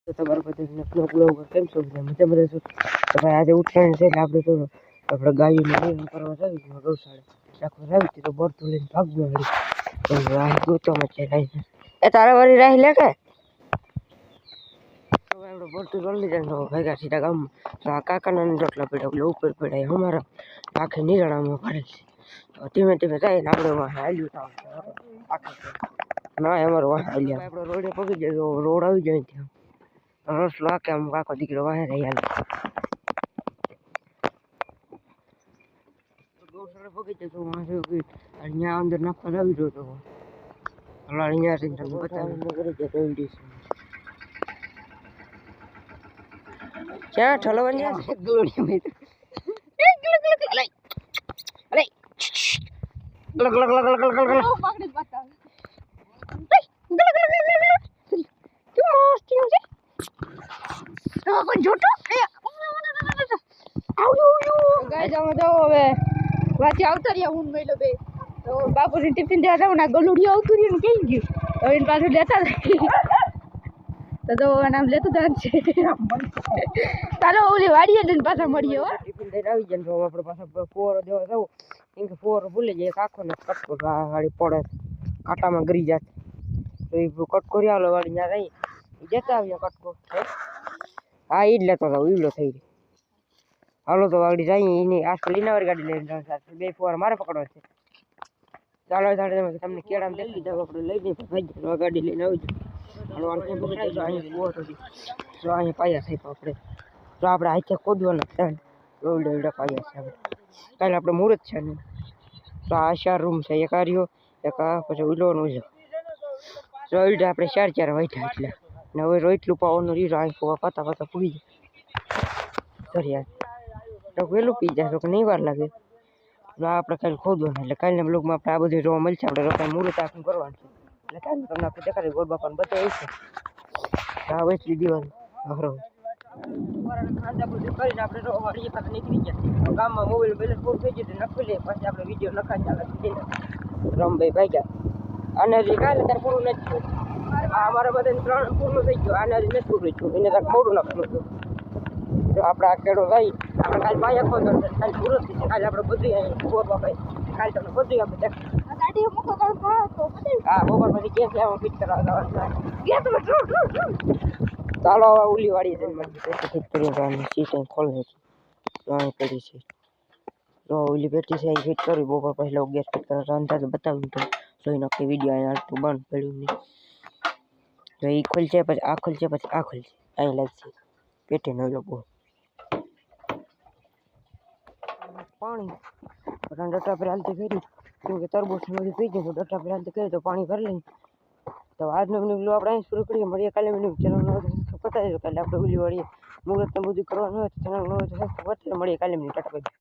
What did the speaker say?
તો તમારું બધાને બ્લોગ કેમ છો મજા બધે છો તો ભાઈ આજે ઉઠાણ છે એટલે આપણે તો આપણે ગાયોને લેવા કરવા જાવી ગૌશાળા રાખવા જાવી તો બરતું લઈને ભાગવું વાળી તો રાહ ગોતો મચે લઈ એ તારા વાળી રાહ લે કે તો આપણે બરતું રોલી જાય ભેગા સીધા ગામમાં તો આ કાકાના રોટલા પડ્યા એટલે ઉપર પડ્યા અમારા આખે નિરાણામાં ભરે છે ધીમે ધીમે જાય ને આપણે વાહ હાલ્યું થાવ ના અમારો વાહ હાલ્યા આપણે રોડે પગી જાય રોડ આવી જાય ત્યાં રસલો કે આમ કાકો દીકરો વાહે રહી હાલ ગૌશાળા પગી જાય તો વાંધો અહીંયા અંદર નાખવા આવી રહ્યો તો હલા અહીંયા થી તમને બતાવીને કરી દે કેવડી છે ક્યાં ઠલવાની છે દોડી મે અલે ગલ ગલ ગલ ગલ ગલ ગલ પકડી બતાવ કોઈ જોટો ગાય જાવ હવે વાંચી આવતા રહ્યા હું મેલો બે તો બાપુની ટિફિન દેવા જાવ ને ગલુડિયો આવતું રહ્યું ને કેમ ગયું તો એને પાછું લેતા તો નામ લેતું જાન છે ચાલો ઓલી વાડીએ લઈને પાછા મળીએ હો ટિફિન દઈને આવી જાય તો આપણે પાછા ફોરો દેવા જાવ કેમ કે ફોરો ભૂલી જાય આખો ને કટકો વાળી પડે કાંટામાં ગરી જાય તો એ કટકો રહ્યા વાળી ત્યાં રહી જતા આવ્યા કટકો હા એ જ લેતો હતો ઈવડો થઈ ગયો હાલો તો વાડી જાય એની આસપાસ લીનાવાળી ગાડી લઈને બે ફોર મારે પકડવા છે ચાલો તમને કેળામાં દેખી જાવ આપણે લઈ જઈએ ભાઈ ગાડી લઈને આવી જાય અહીંયા પાયા થાય આપણે તો આપણે હાથે ખોદવાના થાય એવડે પાયા છે આપણે કાલે આપણે મુહૂર્ત છે ને તો આ 4 રૂમ છે એક આર્યો એક આ પછી ઉલોનું છે તો એવડે આપણે 4 વાઈઠા એટલે ને હવે રોટલું પાવાનું રીરો અહીં પાતા પૂરી જાય તો વેલું પી જાય તો નહીં વાર લાગે તો આપણે કાલે ખોદવાનું એટલે કાલના બ્લોગમાં આપણે આ બધું જોવા મળશે આપણે રોકાઈ મુહૂર્ત આખું કરવાનું છે એટલે કાલે તમને આપણે દેખાડી ગોળ બાપાને બતાવી છે આ વેચલી દિવાલ હરો ખાંડા બધું કરીને આપણે વાડીએ પાસે નીકળી ગયા ગામમાં મોબાઈલ બેલેન્સ પૂરું થઈ ગયું નખી લે પછી આપણે વિડીયો નખાઈ ચાલે રમભાઈ ભાગ્યા અને હજી કાલે ત્યારે પૂરું નથી થયું અમારા બધાને 3 પૂરું થઈ ગયું આને હજી નથી પૂરું થયું એને કાંઈક મોડું નાખવાનું હતું તો આપણે આ કેળો રહી આપણે કાલે પાયા ખોદો કાલે પૂરો થઈ જાય કાલે આપણે બધું ખોદવા ભાઈ કાલે તમને બધું આપણે હા બપોર પછી ક્યાંથી આમાં ફિટ કરવા ચાલો ઉલી વાળી ફિટ કરી સીટ ખોલે કરી છે તો ઓલી પેટી છે ફિટ કરી બપોર પછી લોકો ગેસ ફિટ કરવા અંદાજે બતાવ્યું તો જોઈ નાખી વિડીયો અહીંયા હાલતું બંધ પડ્યું નહીં તો એ ખોલશે પછી આ ખોલશે પછી આ ખોલશે અહીં લાગશે પેટી ન લોકો પાણી ડટા પર હાલતી કરી કેમ કે તરબૂચ બધું પી જાય તો ડટા પર હાલતી કરી તો પાણી ભરી લઈ તો આજનો બ્લોગ આપણે અહીં શરૂ કરીએ મળીએ કાલે ચેનલ નો પતાવી દો કાલે આપણે ઉલી વાળીએ મુહૂર્ત બધું કરવાનું હોય તો ચેનલ નો મળીએ કાલે ટાટા